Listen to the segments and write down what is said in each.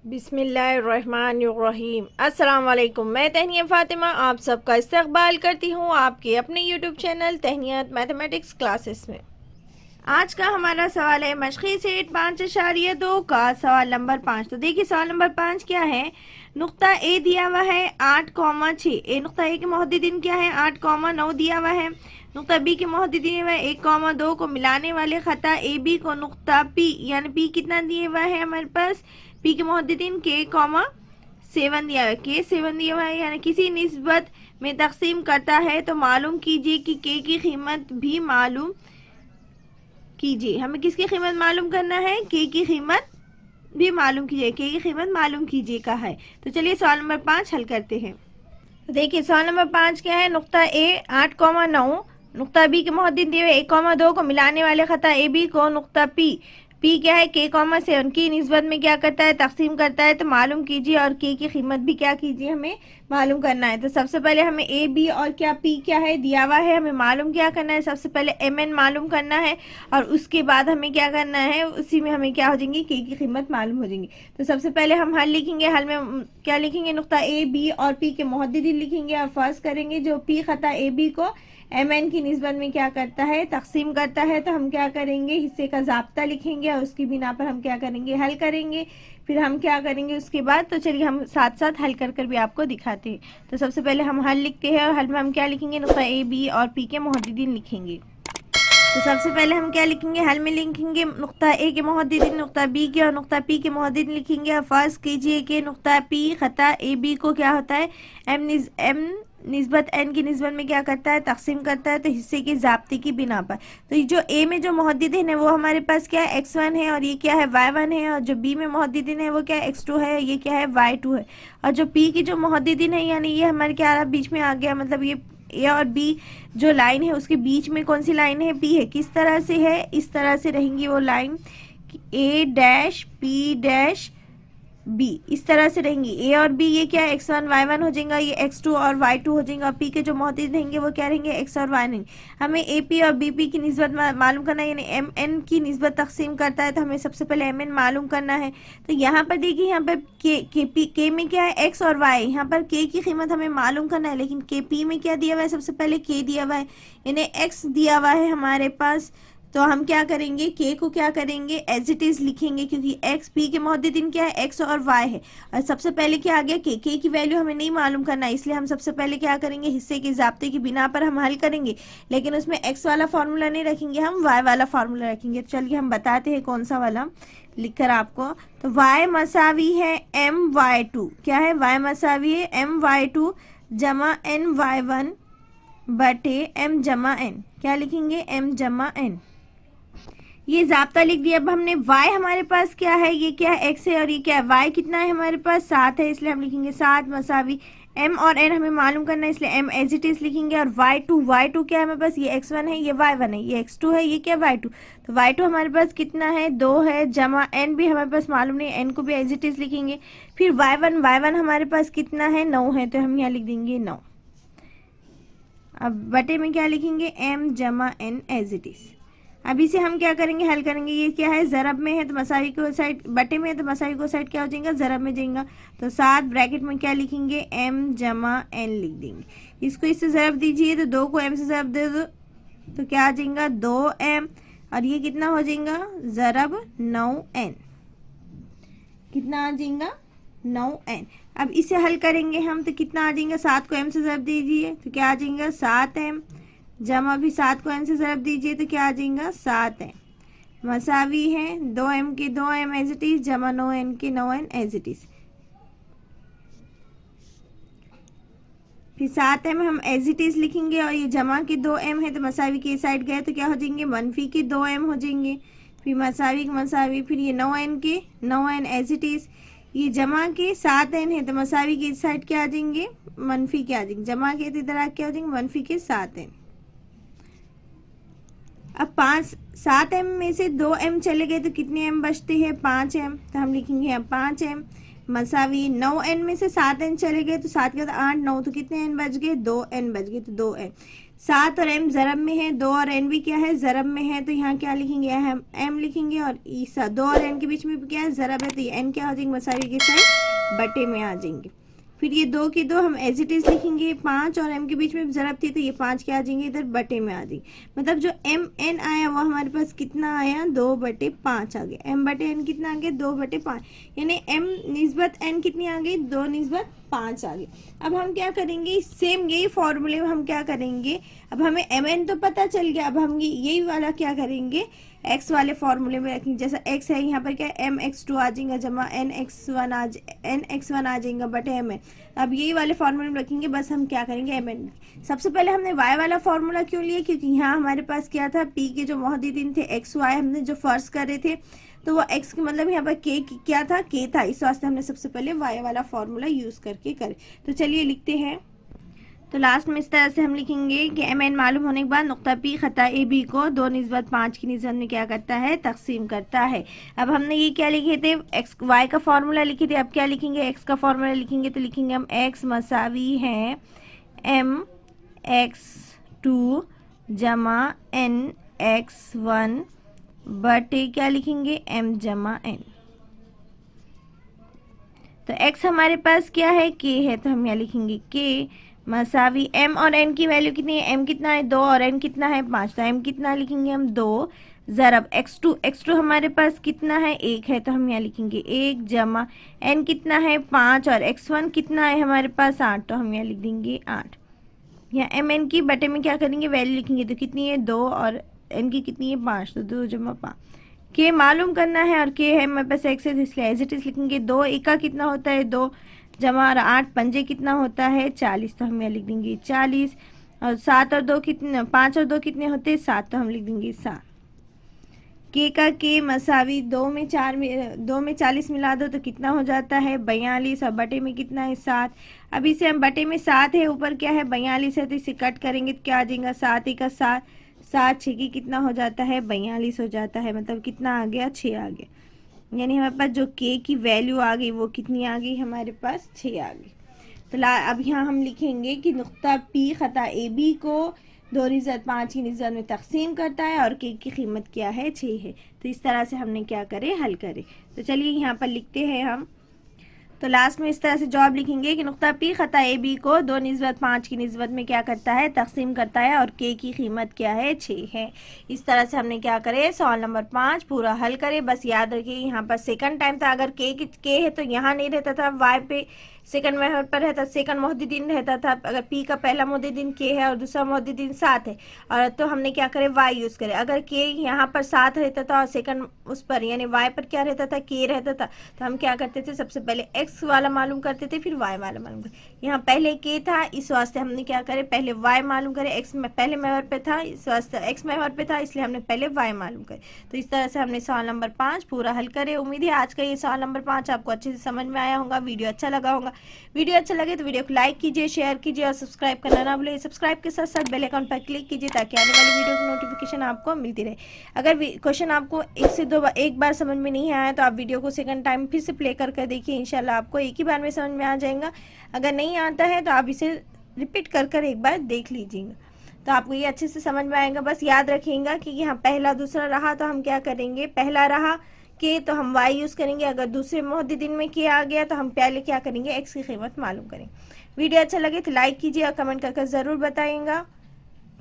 बिस्मिल्लाहिर्रहमानिर्रहीम। अस्सलाम वालेकुम। मैं तहनिया फ़ातिमा आप सबका इस्तकबाल करती हूँ आपके अपने यूट्यूब चैनल तहनियत मैथमेटिक्स क्लासेस में। आज का हमारा सवाल है मशक़ी सेट 5.2 का सवाल नंबर 5। तो देखिए सवाल नंबर 5 क्या है। नुक्ता ए दिया हुआ है 8,6। नुक्ता ए के मुहद्दिदीन क्या है 8,9 दिया हुआ है। नुक्ता बी के मुहद्दिदीन हुआ 1,2 को मिलाने वाले ख़ता ए बी को नुक्ता पी यानी पी कितना दिए हुआ है हमारे पास पी के मुहद्दिदीन के 7 दिया हुआ है के 7 दिया हुआ है यानी किसी निस्बत में तकसीम करता है तो मालूम कीजिए कि के की कीमत भी मालूम कीजिए। हमें किसकी कीमत मालूम करना है के की कीमत भी मालूम कीजिए के की कीमत मालूम कीजिए का है। तो चलिए सवाल नंबर 5 हल करते हैं। तो देखिए सवाल नंबर 5 क्या है। नुक्ता ए 8,9 नुक्ता बी के मुहद्दिद दिए हुए 1,2 को मिलाने वाले ख़ता ए बी को नुक्ता पी क्या है के 7 की निस्बत में क्या करता है तकसीम करता है तो मालूम कीजिए और के की कीमत भी क्या कीजिए हमें मालूम करना है। तो सबसे पहले हमें ए बी और क्या पी क्या है दिया हुआ है हमें मालूम क्या करना है। सबसे पहले एम एन मालूम करना है और उसके बाद हमें क्या करना है उसी में हमें क्या हो जाएंगी के की कीमत मालूम हो जाएंगी। तो सबसे पहले हम हल लिखेंगे। हल में क्या लिखेंगे नुक्ता ए बी और पी के मुहद्दिदीन लिखेंगे और फर्ज करेंगे जो पी ख़ता ए बी को एम एन की निस्बत में क्या करता है तकसीम करता है। तो हम क्या करेंगे हिस्से का ज़ाब्ता लिखेंगे और उसकी बिना पर हम क्या करेंगे हल करेंगे। फिर हम क्या करेंगे उसके बाद तो चलिए हम साथ साथ हल कर भी आपको दिखाते हैं। तो सबसे पहले हम हल लिखते हैं और हल में हम क्या लिखेंगे नुक्ता ए बी और पी के मुहद्दिदीन लिखेंगे। तो सबसे पहले हम क्या लिखेंगे हल में लिखेंगे नुक्ता ए के मुहद्दिदीन नुक्ता बी के और नुक्ता पी के मुहद्दिदीन लिखेंगे और फर्ज कीजिए कि नुक्ता पी ख़ता ए बी को क्या होता है एम निस्बत एन की निस्बत में क्या करता है तकसीम करता है तो हिस्से के ज़ाब्ते की बिना पर। तो ये जो ए में जो मुहद्दिदीन है वो हमारे पास क्या है x1 है और ये क्या है y1 है और जो बी में मुहद्दिदीन है वो क्या है x2 है ये क्या है y2 है। और जो पी की जो मुहद्दिदीन है यानी ये हमारे क्या आ रहा बीच में आ गया मतलब ये ए और बी जो लाइन है उसके बीच में कौन सी लाइन है पी है। किस तरह से है इस तरह से रहेंगी वो लाइन ए डैश पी डैश बी इस तरह से रहेंगी। ए और बी ये क्या है x1 y1 हो जाएगा ये x2 और y2 हो जाएगा। पी के जो मुहद्दिद रहेंगे वो क्या रहेंगे x और y रहेंगे। हमें ए पी और बी पी की निस्बत मालूम करना है यानी एम एन की निस्बत तकसीम करता है तो हमें सबसे पहले एम एन मालूम करना है। तो यहाँ पर देखिए यहाँ पर के में क्या है x और y यहाँ पर के की कीमत हमें मालूम करना है लेकिन के पी में क्या दिया हुआ है सबसे पहले के दिया हुआ है यानी x दिया हुआ है हमारे पास। तो हम क्या करेंगे के को क्या करेंगे एज इट इज़ लिखेंगे क्योंकि एक्स पी के मुहद्दिदीन क्या है एक्स और वाई है और सबसे पहले क्या आ गया के की वैल्यू हमें नहीं मालूम करना है इसलिए हम सबसे पहले क्या करेंगे हिस्से के ज़ाब्ते की बिना पर हम हल करेंगे लेकिन उसमें एक्स वाला फार्मूला नहीं रखेंगे हम वाई वाला फार्मूला रखेंगे। तो चलिए हम बताते हैं कौन सा वाला लिखकर आपको। तो वाई मसावी है एम वाई टू क्या है वाई मसावी है एम वाई टू जमा एन वाई वन बटे एम जमा एन क्या लिखेंगे एम जमा एन ये ज़ाब्ता लिख दिया। अब हमने y हमारे पास क्या है ये क्या है x है और ये क्या है y कितना है हमारे पास 7 है इसलिए हम लिखेंगे 7 मसावी m और n हमें मालूम करना है इसलिए m एज इट इज़ लिखेंगे और y2 क्या है हमारे पास ये x1 है ये y1 है ये x2 है ये क्या y2 तो y2 हमारे पास कितना है 2 है जमा n भी हमारे पास मालूम नहीं n को भी एज इट इज़ लिखेंगे। फिर y1 हमारे पास कितना है 9 है तो हम यहाँ लिख देंगे 9। अब बटे में क्या लिखेंगे m जमा n एज इट इज़। अब इसे हम क्या करेंगे हल करेंगे। ये क्या है ज़रब में है तो मसावी को साइड बटे में है तो मसावी को साइड क्या हो जाएगा ज़रब में जाएगा। तो 7 ब्रैकेट में क्या लिखेंगे m जमा n लिख देंगे। इसको इससे ज़रब दीजिए तो 2 को m से ज़रब दे दो तो क्या आ जाएगा 2m और ये कितना हो जाएगा ज़रब 9n कितना आ जाएगा 9n। अब इसे हल करेंगे हम तो कितना आ जाएगा 7 को m से ज़रब दीजिए तो क्या आ जाएगा 7m जमा भी 7 को n से ज़रब दीजिए तो क्या आ जाएगा 7m मसावी है 2m के 2m एज इट इज़ जमा 9n के 9n एज इट इज़। फिर 7m हम एज इट इज़ लिखेंगे और ये जमा के 2m है तो मसावी के साइड गए तो क्या हो जाएंगे मनफी के 2m हो जाएंगे। फिर मसावी फिर ये 9n के 9n एज इट इज़ ये जमा के 7n है तो मसावी के साइड क्या आ जाएंगे मनफी के आ जाएंगे जमा के तो इधर क्या हो जाएंगे मनफी के 7n। अब 7m में से 2m चले गए तो कितने m बचते हैं 5m तो हम लिखेंगे अब 5m मसावी 9n में से 7n चले गए तो 7 के बाद 8 9 तो कितने n बच गए 2n बच गए तो 2n। 7 और m ज़रब में है, 2 और n भी क्या है ज़रब में है, तो यहाँ क्या लिखेंगे हम m लिखेंगे और ईसा 2 और n के बीच में भी क्या है ज़रब है, तो ये n क्या हो जाएंगे मसावी के साथ बटे में आ जाएंगे। फिर ये 2 के 2 हम एज इट इज़ लिखेंगे, 5 और m के बीच में ज़रब थी तो ये 5 क्या आ जाएंगे इधर बटे में आ जाएंगे। मतलब जो m n आया वो हमारे पास कितना आया 2/5 आ गया। m बटे n कितना आ गया 2/5, यानी m निस्बत n कितनी आ गई 2 निस्बत 5 आ गई। अब हम क्या करेंगे सेम यही फॉर्मूले में हम क्या करेंगे, अब हमें mn तो पता चल गया, अब हम यही वाला क्या करेंगे x वाले फॉर्मूले में रखेंगे। जैसा x है यहाँ पर क्या mx2 आ जाएगा जमा nx1 आ जाएगा बटे mn। अब यही वाले फॉर्मूले में रखेंगे, बस हम क्या करेंगे mn। सबसे पहले हमने y वाला फॉर्मूला क्यों लिया, क्योंकि यहाँ हमारे पास क्या था p के जो मोहद्दिदीन थे x y हमने जो फर्ज कर रहे थे, तो वो x के मतलब यहाँ पर k क्या था k था, इस वास्ते हमने सबसे पहले y वाला फॉर्मूला यूज़ करके करे। तो चलिए लिखते हैं। तो लास्ट में इस तरह से हम लिखेंगे कि एम एन मालूम होने के बाद नुक्ता पी खता ए बी को 2 निस्बत 5 की निस्बत में क्या करता है तकसीम करता है। अब हमने ये क्या लिखे थे एक्स वाई का फॉर्मूला लिखे थे, अब क्या लिखेंगे एक्स का फॉर्मूला लिखेंगे, तो लिखेंगे हम एक्स मसावी है mx2 जमा nx1 बटे क्या लिखेंगे m जमा n। तो x हमारे पास क्या है k है, तो हम यहाँ लिखेंगे k मसावी m और n की वैल्यू कितनी है, m कितना है 2 और n कितना है 5, तो m कितना लिखेंगे हम 2 ज़रब x2 हमारे पास कितना है 1 है, तो हम यहाँ लिखेंगे 1 जमा n कितना है 5 और x1 कितना है हमारे पास 8, तो हम यहाँ लिख देंगे 8। यहाँ एम एन की बटे में क्या करेंगे वैल्यू लिखेंगे, तो कितनी है 2 और n की कितनी है 5, तो 2 जमा 5। के मालूम करना है और के है हमारे पास x है, इसलिए एज इट इज लिखेंगे 2 एका कितना होता है 2 जमा और 8 पंजे कितना होता है 40, तो हम यहाँ लिख देंगे 40। और 7 और 2 कितने 5 और 2 कितने होते हैं 7, तो हम लिख देंगे 7। के का के मसावी 2 में 40 मिला दो तो कितना हो जाता है 42 और बटे में कितना है 7। अब इसे हम बटे में 7 है ऊपर क्या है 42 है, तो इसे कट करेंगे तो क्या आ जाएगा 7 1 7 7 6 की कितना हो जाता है 42 हो जाता है, मतलब कितना आ गया 6 आ गया। यानी हमारे पास जो के की वैल्यू आ गई वो कितनी आ गई हमारे पास 6 आ गई। तो अब यहाँ हम लिखेंगे कि नुक्ता पी खता ए बी को 2 निस्बत 5 की निस्बत में तकसीम करता है और के की कीमत क्या है 6 है। तो इस तरह से हमने क्या करे हल करे। तो चलिए यहाँ पर लिखते हैं हम। तो लास्ट में इस तरह से जवाब लिखेंगे कि नुक्ता पी खता ए बी को 2 निस्बत 5 की निस्बत में क्या करता है तकसीम करता है और के की कीमत क्या है 6 है। इस तरह से हमने क्या करे सवाल नंबर 5 पूरा हल करे। बस याद रखिए यहाँ पर सेकंड टाइम था, अगर के है तो यहाँ नहीं रहता था, वाई पे सेकंड महवर पर रहता सेकंड मोहद्दिदीन रहता था। अगर पी का पहला मोहद्दिदीन के है और दूसरा मोहद्दिदीन 7 है, और तो हमने क्या करे वाई यूज़ करे। अगर के यहाँ पर 7 रहता था और सेकंड उस पर यानी वाई पर क्या रहता था के रहता था, तो हम क्या करते थे सबसे पहले एक्स वाला मालूम करते थे फिर वाई वाला मालूम करते। यहाँ पहले के था इस वास्ते हमने क्या करे पहले वाई मालूम करे, एक्स में पहले महवर पे था इस वास्ते एक्स महवर पे था इसलिए हमने पहले वाई मालूम करे। तो इस तरह से हमने सवाल नंबर 5 पूरा हल करे। उम्मीद है आज का ये सवाल नंबर 5 आपको अच्छे से समझ में आया होगा, वीडियो अच्छा लगा होगा। वीडियो अच्छा लगे तो वीडियो को लाइक कीजिए, शेयर कीजिए और सब्सक्राइब करना ना भूलिए। सब्सक्राइब के साथ साथ बेल आइकन पर क्लिक कीजिए ताकि आने वाली वीडियो की नोटिफिकेशन आपको मिलती रहे। अगर क्वेश्चन आपको एक बार समझ में नहीं आया तो आप वीडियो को सेकंड टाइम फिर से प्ले कर देखिए, इंशाल्लाह आपको एक ही बार में समझ में आ जाएगा। अगर नहीं आता है तो आप इसे रिपीट कर एक बार देख लीजिएगा तो आपको ये अच्छे से समझ में आएगा। बस याद रखिएगा कि यहाँ पहला दूसरा रहा तो हम क्या करेंगे, पहला रहा के तो हम y यूज़ करेंगे, अगर दूसरे मोहद्दिदीन में के आ गया तो हम पहले क्या करेंगे x की कीमत मालूम करेंगे। वीडियो अच्छा लगे तो लाइक कीजिए और कमेंट करके ज़रूर बताइएगा।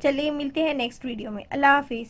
चलिए मिलते हैं नेक्स्ट वीडियो में। अल्लाह हाफिज़।